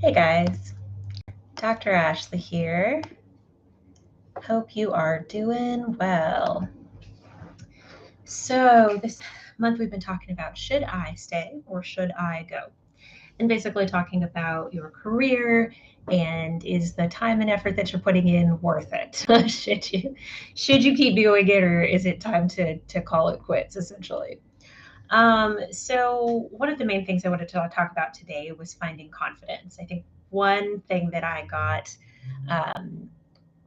Hey guys, Dr. Ashley here. Hope you are doing well. So, this month we've been talking about should I stay or should I go? And basically talking about your career and is the time and effort that you're putting in worth it? should you keep doing it, or is it time to call it quits essentially? So one of the main things I wanted to talk about today was finding confidence. I think one thing that I got um,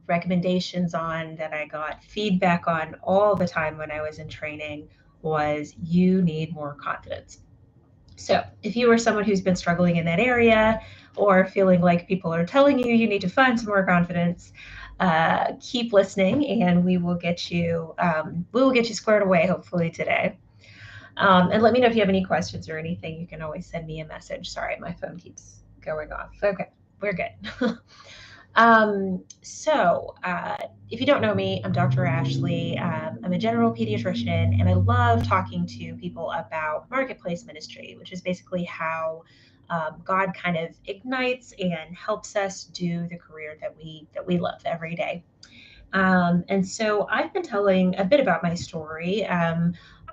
recommendations on, that I got feedback on all the time when I was in training, was you need more confidence. So if you are someone who's been struggling in that area or feeling like people are telling you you need to find some more confidence, keep listening, and we will get you squared away hopefully today. And let me know if you have any questions or anything. You can always send me a message. Sorry, my phone keeps going off. Okay, we're good. If you don't know me, I'm Dr. Ashley. I'm a general pediatrician, and I love talking to people about marketplace ministry, which is basically how God kind of ignites and helps us do the career that we love every day. And so I've been telling a bit about my story.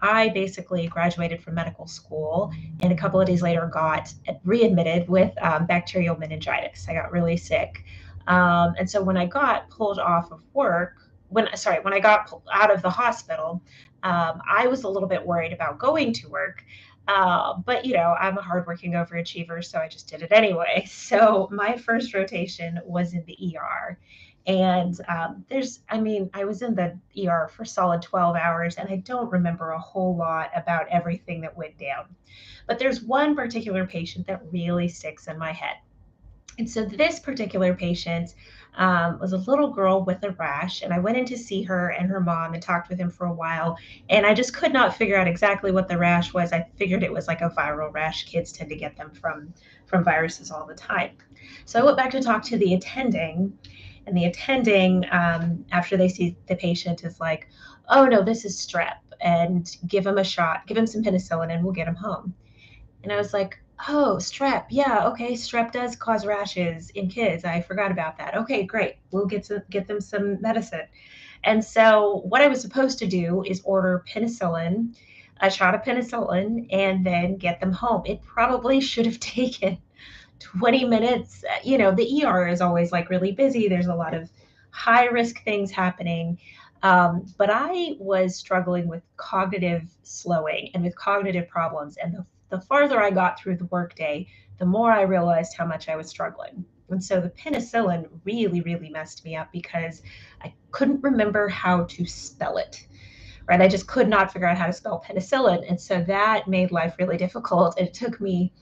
I basically graduated from medical school and a couple of days later got readmitted with bacterial meningitis. I got really sick. And so when I got pulled off of work, when I got out of the hospital, I was a little bit worried about going to work. But I'm a hardworking overachiever, so I just did it anyway. So my first rotation was in the ER, and I was in the ER for solid 12 hours, and I don't remember a whole lot about everything that went down. But there's one particular patient that really sticks in my head. And so this particular patient was a little girl with a rash, and I went in to see her and her mom and talked with him for a while. And I just could not figure out exactly what the rash was. I figured it was like a viral rash. Kids tend to get them from viruses all the time. So I went back to talk to the attending, and the attending, after they see the patient, is like, "Oh no, this is strep, and give him a shot, give him some penicillin, and we'll get him home." And I was like, "Oh, strep. Yeah, okay. Strep does cause rashes in kids. I forgot about that. Okay, great. We'll get them some medicine." And so what I was supposed to do is order penicillin, a shot of penicillin, and then get them home. It probably should have taken 20 minutes. The ER is always like really busy. There's a lot of high risk things happening. But I was struggling with cognitive slowing and with cognitive problems. And the farther I got through the workday, the more I realized how much I was struggling. And so the penicillin really, really messed me up because I couldn't remember how to spell it. Right. I just could not figure out how to spell penicillin. And so that made life really difficult. It took me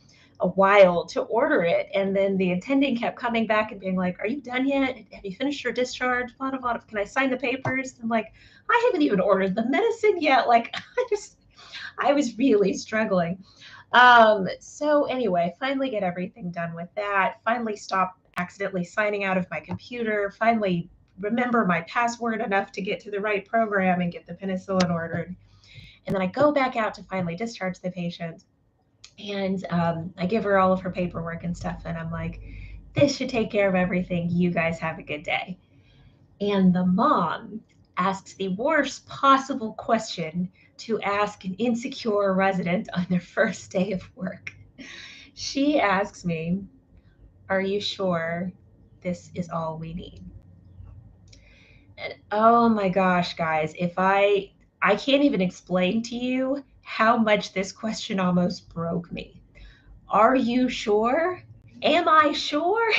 a while to order it. And then the attending kept coming back and being like, "Are you done yet? Have you finished your discharge? Blah, blah, blah. Can I sign the papers?" I'm like, "I haven't even ordered the medicine yet." Like, I was really struggling. So anyway, finally get everything done with that. Finally stop accidentally signing out of my computer. Finally remember my password enough to get to the right program and get the penicillin ordered. And then I go back out to finally discharge the patient. And I give her all of her paperwork and stuff. And I'm like, "This should take care of everything. You guys have a good day." And the mom asks the worst possible question to ask an insecure resident on their first day of work. She asks me, "Are you sure this is all we need?" And oh my gosh, guys, if I can't even explain to you how much this question almost broke me. Are you sure? Am I sure?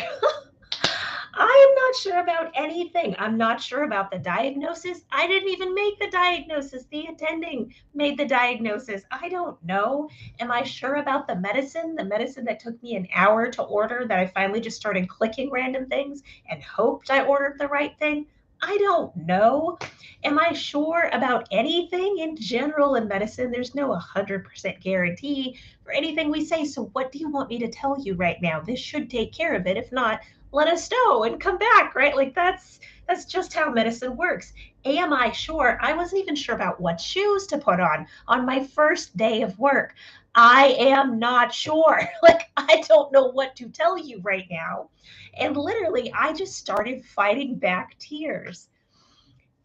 I am not sure about anything. I'm not sure about the diagnosis. I didn't even make the diagnosis. The attending made the diagnosis. I don't know. Am I sure about the medicine? The medicine that took me an hour to order, that I finally just started clicking random things and hoped I ordered the right thing? I don't know. Am I sure about anything in general in medicine? There's no 100% guarantee for anything we say. So, what do you want me to tell you right now? This should take care of it. If not, let us know and come back, right? Like that's just how medicine works. Am I sure? I wasn't even sure about what shoes to put on my first day of work. I am not sure. Like, I don't know what to tell you right now. And literally, I just started fighting back tears.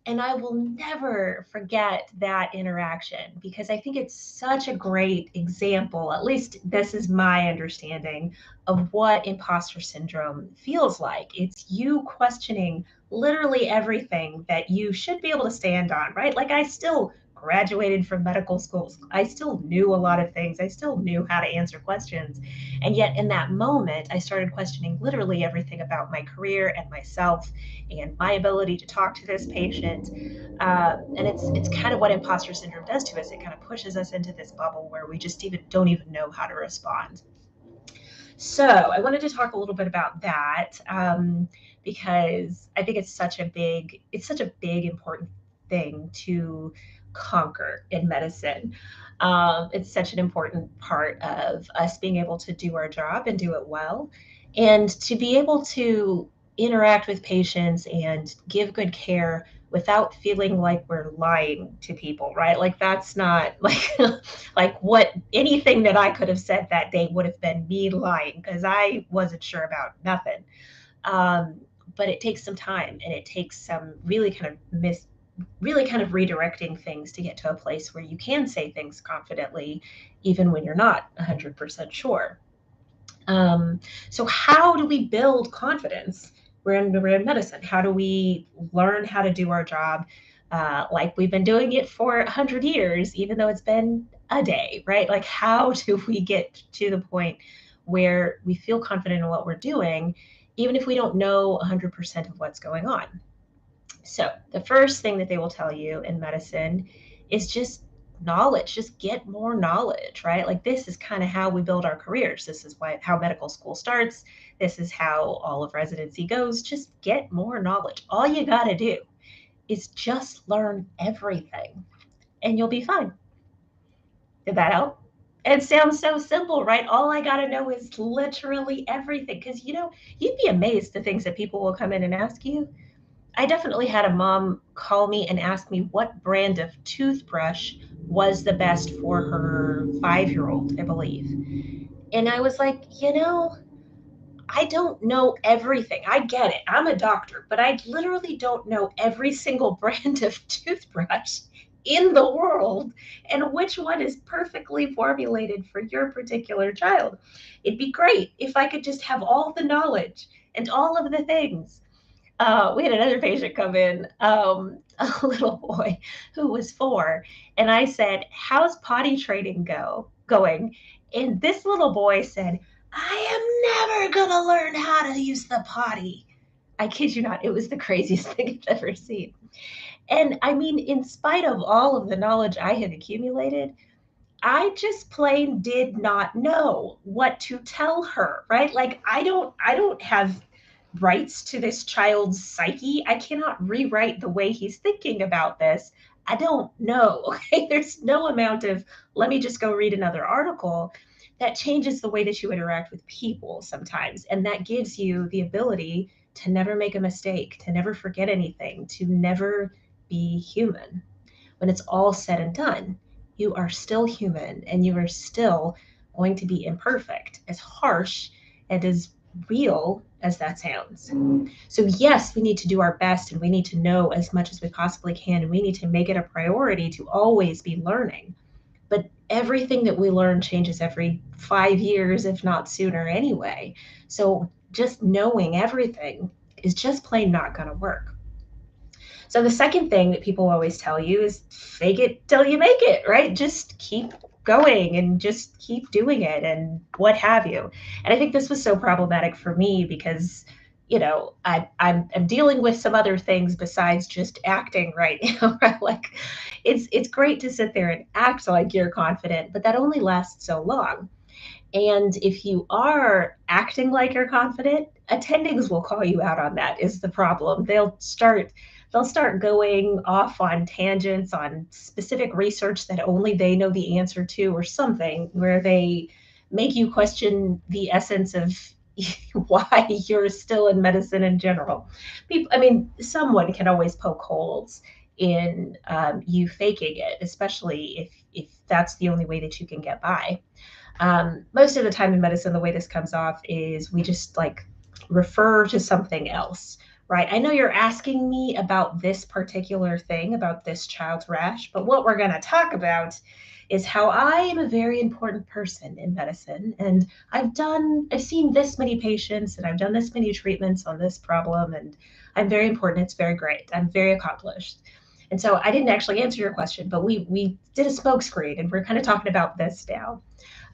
And I will never forget that interaction because I think it's such a great example, at least this is my understanding of what imposter syndrome feels like. It's you questioning literally everything that you should be able to stand on, right? Like, I still graduated from medical schools. I still knew a lot of things. I still knew how to answer questions. And yet, in that moment, I started questioning literally everything about my career and myself and my ability to talk to this patient. And it's kind of what imposter syndrome does to us. It kind of pushes us into this bubble where we just even don't even know how to respond. So I wanted to talk a little bit about that because I think it's such a big important thing to conquer in medicine. It's such an important part of us being able to do our job and do it well, and to be able to interact with patients and give good care without feeling like we're lying to people, right? Like, that's not like like what anything that I could have said that day would have been me lying because I wasn't sure about nothing. Um, but it takes some time and it takes some really kind of redirecting things to get to a place where you can say things confidently, even when you're not 100% sure. Um, so, how do we build confidence? We're in medicine. How do we learn how to do our job like we've been doing it for 100 years, even though it's been a day, right? Like, how do we get to the point where we feel confident in what we're doing, even if we don't know 100% of what's going on? So, the first thing that they will tell you in medicine is just knowledge, just get more knowledge, right? Like, this is kind of how we build our careers. This is how medical school starts. This is how all of residency goes. Just get more knowledge. All you got to do is just learn everything and you'll be fine. Did that help? It sounds so simple, right? All I got to know is literally everything. Because, you'd be amazed the things that people will come in and ask you. I definitely had a mom call me and ask me what brand of toothbrush was the best for her 5 year old, I believe. And I was like, I don't know everything. I get it. I'm a doctor, but I literally don't know every single brand of toothbrush in the world and which one is perfectly formulated for your particular child. It'd be great if I could just have all the knowledge and all of the things. We had another patient come in, a little boy who was 4, and I said, "How's potty training going?" And this little boy said, "I am never gonna learn how to use the potty." I kid you not, it was the craziest thing I've ever seen. And I mean, in spite of all of the knowledge I had accumulated, I just plain did not know what to tell her, right? Like, I don't have rights to this child's psyche. I cannot rewrite the way he's thinking about this. I don't know. Okay, there's no amount of let me just go read another article that changes the way that you interact with people sometimes, and that gives you the ability to never make a mistake, to never forget anything, to never be human. When it's all said and done, you are still human and you are still going to be imperfect, as harsh and as real as that sounds. So, yes, we need to do our best and we need to know as much as we possibly can. And we need to make it a priority to always be learning. But everything that we learn changes every 5 years, if not sooner, anyway. So, just knowing everything is just plain not going to work. So the second thing that people always tell you is fake it till you make it, right? Just keep going and just keep doing it and what have you. And I think this was so problematic for me because I'm dealing with some other things besides just acting right now. Like, it's great to sit there and act like you're confident, but that only lasts so long. And if you are acting like you're confident, attendings will call you out on that is the problem. They'll start going off on tangents on specific research that only they know the answer to or something where they make you question the essence of why you're still in medicine in general. I mean, someone can always poke holes in you faking it, especially if that's the only way that you can get by. Most of the time in medicine, the way this comes off is we just like refer to something else, right? I know you're asking me about this particular thing, about this child's rash, but what we're going to talk about is how I am a very important person in medicine. And I've seen this many patients and I've done this many treatments on this problem. And I'm very important. It's very great. I'm very accomplished. And so I didn't actually answer your question, but we did a smoke screen and we're kind of talking about this now.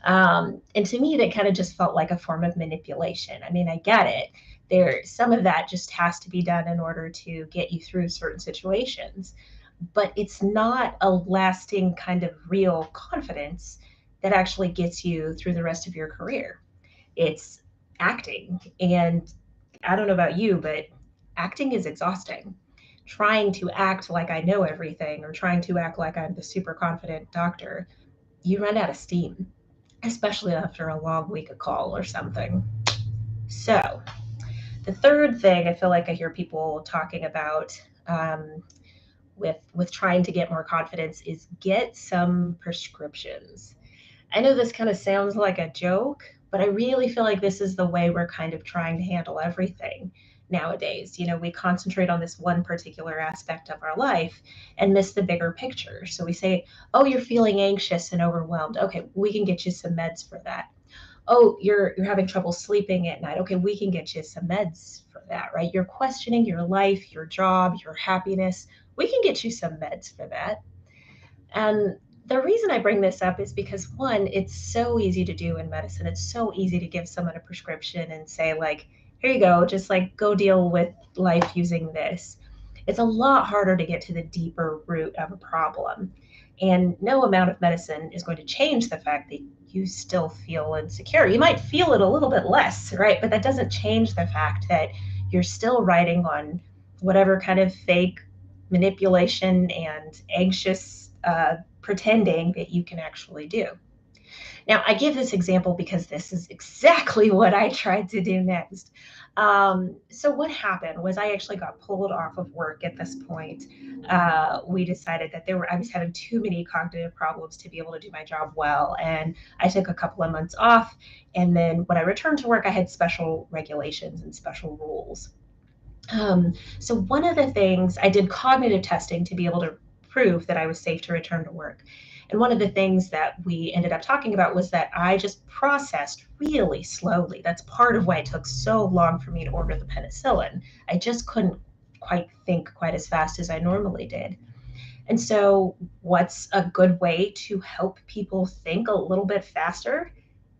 And to me, that kind of just felt like a form of manipulation. I mean, I get it. Some of that just has to be done in order to get you through certain situations, but it's not a lasting kind of real confidence that actually gets you through the rest of your career. It's acting. And I don't know about you, but acting is exhausting. Trying to act like I know everything or trying to act like I'm the super confident doctor, you run out of steam, especially after a long week of call or something. So, the third thing I feel like I hear people talking about with trying to get more confidence is get some prescriptions. I know this kind of sounds like a joke, but I really feel like this is the way we're kind of trying to handle everything nowadays. We concentrate on this one particular aspect of our life and miss the bigger picture. So we say, "Oh, you're feeling anxious and overwhelmed. Okay, we can get you some meds for that." "Oh, you're having trouble sleeping at night. Okay, we can get you some meds for that," right? You're questioning your life, your job, your happiness. We can get you some meds for that. And the reason I bring this up is because one, it's so easy to do in medicine. It's so easy to give someone a prescription and say, like, here you go, just like go deal with life using this. It's a lot harder to get to the deeper root of a problem. And no amount of medicine is going to change the fact that you still feel insecure. You might feel it a little bit less, right? But that doesn't change the fact that you're still riding on whatever kind of fake manipulation and anxious pretending that you can actually do. Now, I give this example because this is exactly what I tried to do next. So, what happened was I actually got pulled off of work at this point. We decided that I was having too many cognitive problems to be able to do my job well, and I took a couple of months off. And then when I returned to work, I had special regulations and special rules. So one of the things I did cognitive testing to be able to prove that I was safe to return to work. And one of the things that we ended up talking about was that I just processed really slowly. That's part of why it took so long for me to order the penicillin. I just couldn't quite think quite as fast as I normally did. And so, what's a good way to help people think a little bit faster?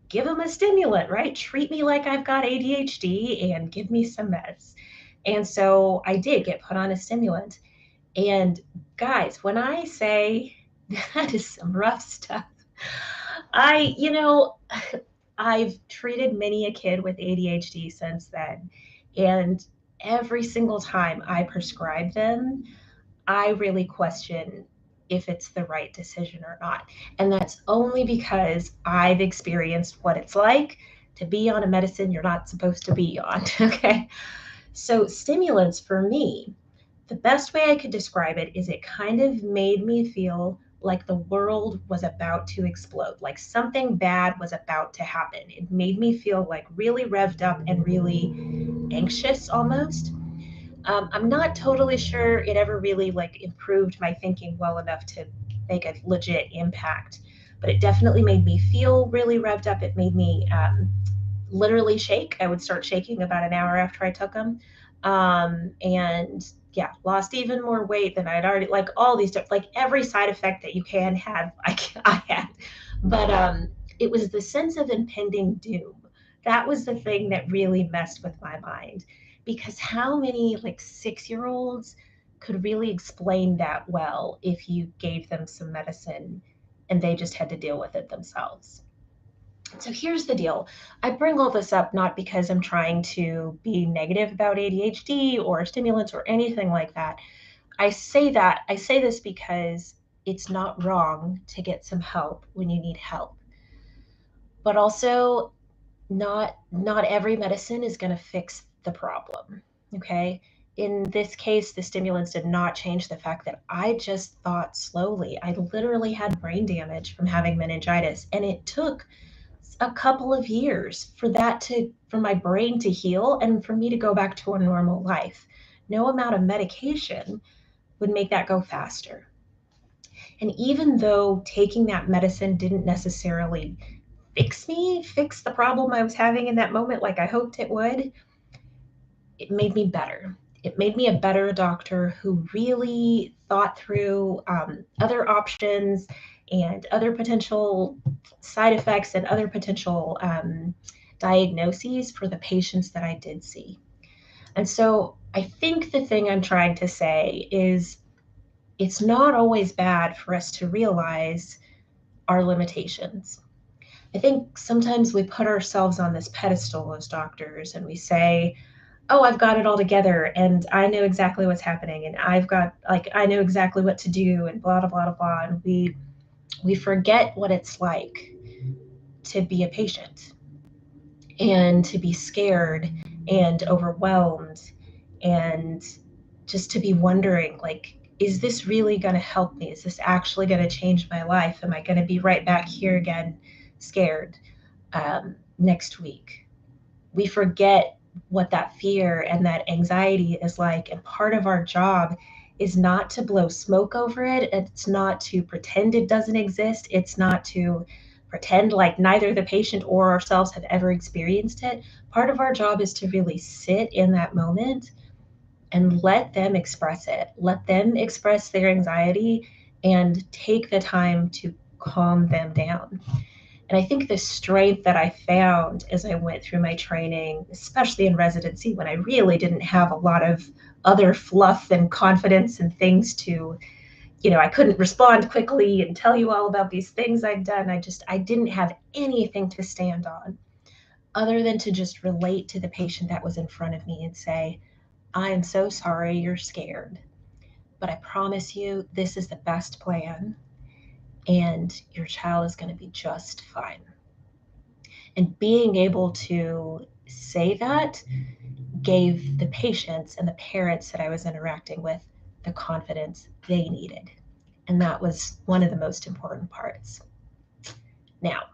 Give them a stimulant, right? Treat me like I've got ADHD and give me some meds. And so I did get put on a stimulant. And guys, when I say that is some rough stuff, I, you know, I've treated many a kid with ADHD since then. And every single time I prescribe them, I really question if it's the right decision or not. And that's only because I've experienced what it's like to be on a medicine you're not supposed to be on. Okay. So, stimulants for me, the best way I could describe it is it kind of made me feel like the world was about to explode, like something bad was about to happen. It made me feel like really revved up and really anxious almost. I'm not totally sure it ever really like improved my thinking well enough to make a legit impact, but it definitely made me feel really revved up. It made me literally shake. I would start shaking about an hour after I took them. And yeah, lost even more weight than I'd already, like all these, like every side effect that you can have, I had. But it was the sense of impending doom. That was the thing that really messed with my mind because how many like 6 year olds could really explain that well if you gave them some medicine and they just had to deal with it themselves? So here's the deal. I bring all this up not because I'm trying to be negative about ADHD or stimulants or anything like that. I say this because it's not wrong to get some help when you need help. But also not every medicine is going to fix the problem. Okay? In this case, the stimulants did not change the fact that I just thought slowly. I literally had brain damage from having meningitis, and it took a couple of years for my brain to heal and for me to go back to a normal life. No amount of medication would make that go faster. And even though taking that medicine didn't necessarily fix the problem I was having in that moment like I hoped it would, it made me better. It made me a better doctor who really thought through other options and other potential side effects and other potential diagnoses for the patients that I did see. And so I think the thing I'm trying to say is it's not always bad for us to realize our limitations. I think sometimes we put ourselves on this pedestal as doctors and we say, oh, I've got it all together and I know exactly what's happening and I know exactly what to do and blah, blah, blah, blah. And we forget what it's like to be a patient and to be scared and overwhelmed and just to be wondering, like, is this really going to help me? Is this actually going to change my life? Am I going to be right back here again, scared next week? We forget what that fear and that anxiety is like. And part of our job is not to blow smoke over it. It's not to pretend it doesn't exist. It's not to pretend like neither the patient or ourselves have ever experienced it. Part of our job is to really sit in that moment and let them express it. Let them express their anxiety and take the time to calm them down. And I think the strength that I found as I went through my training, especially in residency when I really didn't have a lot of other fluff and confidence and things to, I couldn't respond quickly and tell you all about these things I'd done. I didn't have anything to stand on other than to just relate to the patient that was in front of me and say, I am so sorry you're scared, but I promise you this is the best plan and your child is going to be just fine. And being able to say that gave the patients and the parents that I was interacting with the confidence they needed. And that was one of the most important parts. Now,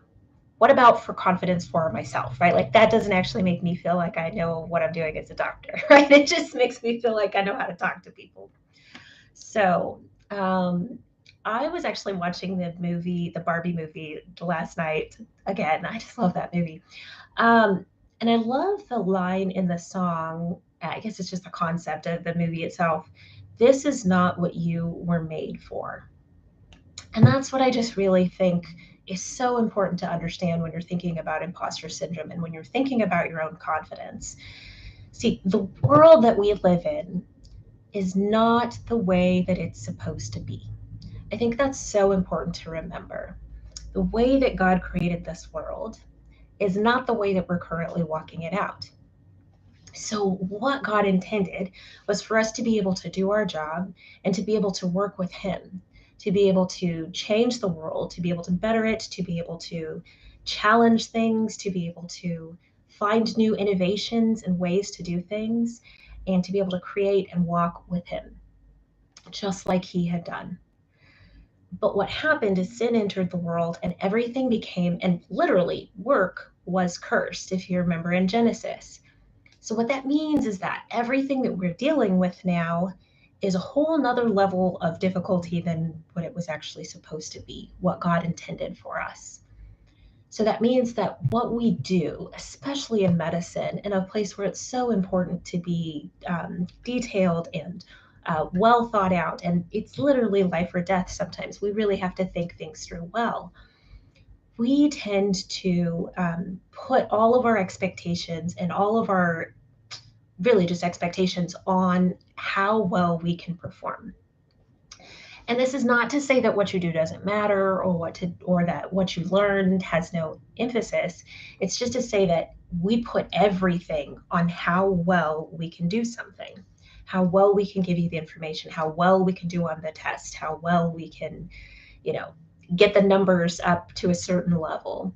what about for confidence for myself, right? Like that doesn't actually make me feel like I know what I'm doing as a doctor, right? It just makes me feel like I know how to talk to people. So, I was actually watching the Barbie movie last night. Again, I just love that movie. Um, and I love the line in the song. I guess it's just the concept of the movie itself. This is not what you were made for. And that's what I just really think is so important to understand when you're thinking about imposter syndrome and when you're thinking about your own confidence. See, the world that we live in is not the way that it's supposed to be. I think that's so important to remember. The way that God created this world is not the way that we're currently walking it out. So, what God intended was for us to be able to do our job and to be able to work with Him, to be able to change the world, to be able to better it, to be able to challenge things, to be able to find new innovations and ways to do things, and to be able to create and walk with Him, just like He had done. But what happened is sin entered the world and everything became, and literally, work was cursed, if you remember in Genesis. So, what that means is that everything that we're dealing with now is a whole nother level of difficulty than what it was actually supposed to be, what God intended for us. So, that means that what we do, especially in medicine, in a place where it's so important to be detailed and well thought out, and it's literally life or death sometimes, we really have to think things through well. We tend to put all of our expectations and all of our really just expectations on how well we can perform. And this is not to say that what you do doesn't matter or that what you learned has no emphasis. It's just to say that we put everything on how well we can do something, how well we can give you the information, how well we can do on the test, how well we can, you know, get the numbers up to a certain level.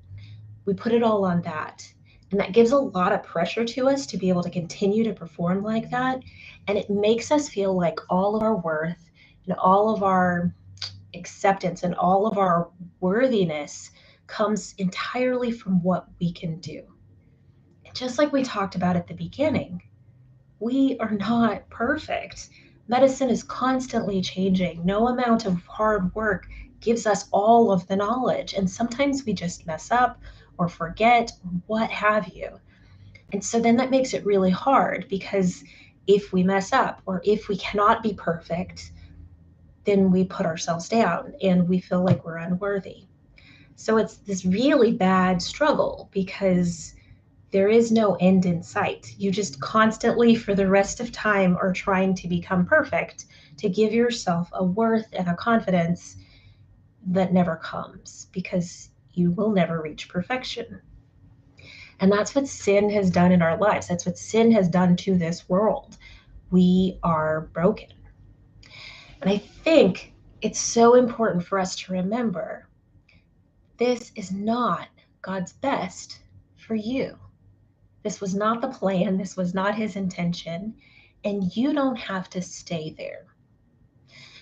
We put it all on that. And that gives a lot of pressure to us to be able to continue to perform like that. And it makes us feel like all of our worth and all of our acceptance and all of our worthiness comes entirely from what we can do. Just like we talked about at the beginning, we are not perfect. Medicine is constantly changing. No amount of hard work gives us all of the knowledge. And sometimes we just mess up or forget, what have you. And so then that makes it really hard because if we mess up or if we cannot be perfect, then we put ourselves down and we feel like we're unworthy. So it's this really bad struggle because there is no end in sight. You just constantly, for the rest of time, are trying to become perfect to give yourself a worth and a confidence that never comes because you will never reach perfection. And that's what sin has done in our lives. That's what sin has done to this world. We are broken. And I think it's so important for us to remember this is not God's best for you. This was not the plan. This was not his intention. And you don't have to stay there.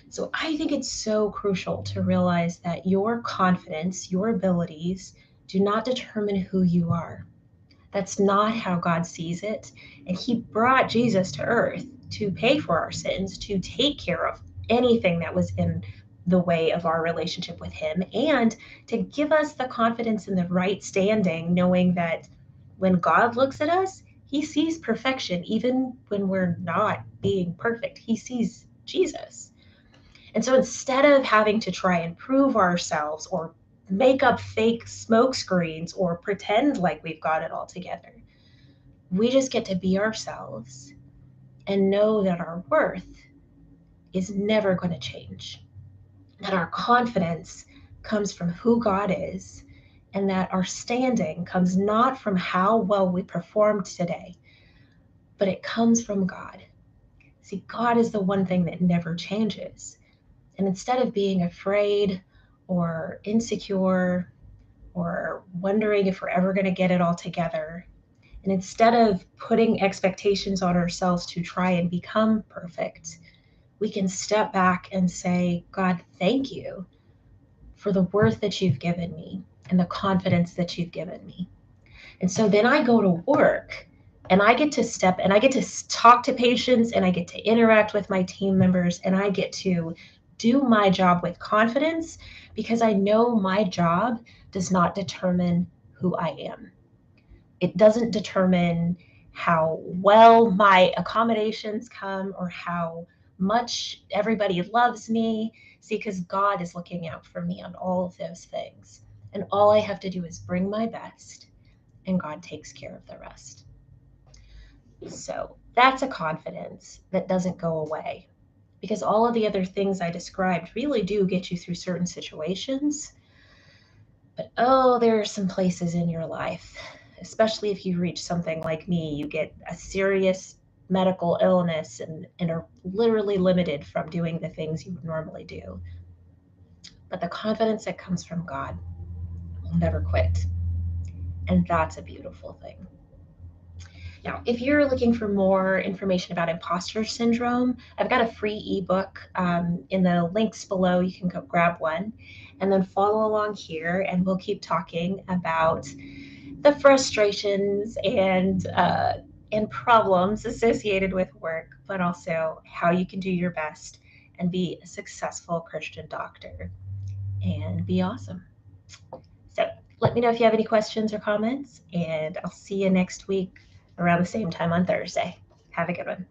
So I think it's so crucial to realize that your confidence, your abilities do not determine who you are. That's not how God sees it. And he brought Jesus to earth to pay for our sins, to take care of anything that was in the way of our relationship with him, and to give us the confidence in the right standing, knowing that when God looks at us, he sees perfection, even when we're not being perfect. He sees Jesus. And so instead of having to try and prove ourselves or make up fake smoke screens or pretend like we've got it all together, we just get to be ourselves and know that our worth is never going to change, that our confidence comes from who God is, and that our standing comes not from how well we performed today, but it comes from God. See, God is the one thing that never changes. And instead of being afraid or insecure or wondering if we're ever going to get it all together, and instead of putting expectations on ourselves to try and become perfect, we can step back and say, God, thank you for the worth that you've given me and the confidence that you've given me. And so then I go to work and I get to step and I get to talk to patients and I get to interact with my team members and I get to do my job with confidence because I know my job does not determine who I am. It doesn't determine how well my accommodations come or how much everybody loves me. See, because God is looking out for me on all of those things. And all I have to do is bring my best, and God takes care of the rest. So that's a confidence that doesn't go away because all of the other things I described really do get you through certain situations. But oh, there are some places in your life, especially if you reach something like me, you get a serious medical illness and are literally limited from doing the things you would normally do. But the confidence that comes from God will never quit. And that's a beautiful thing. Now, if you're looking for more information about imposter syndrome, I've got a free ebook in the links below. You can go grab one and then follow along here, and we'll keep talking about the frustrations and problems associated with work, but also how you can do your best and be a successful Christian doctor and be awesome. So let me know if you have any questions or comments, and I'll see you next week around the same time on Thursday. Have a good one.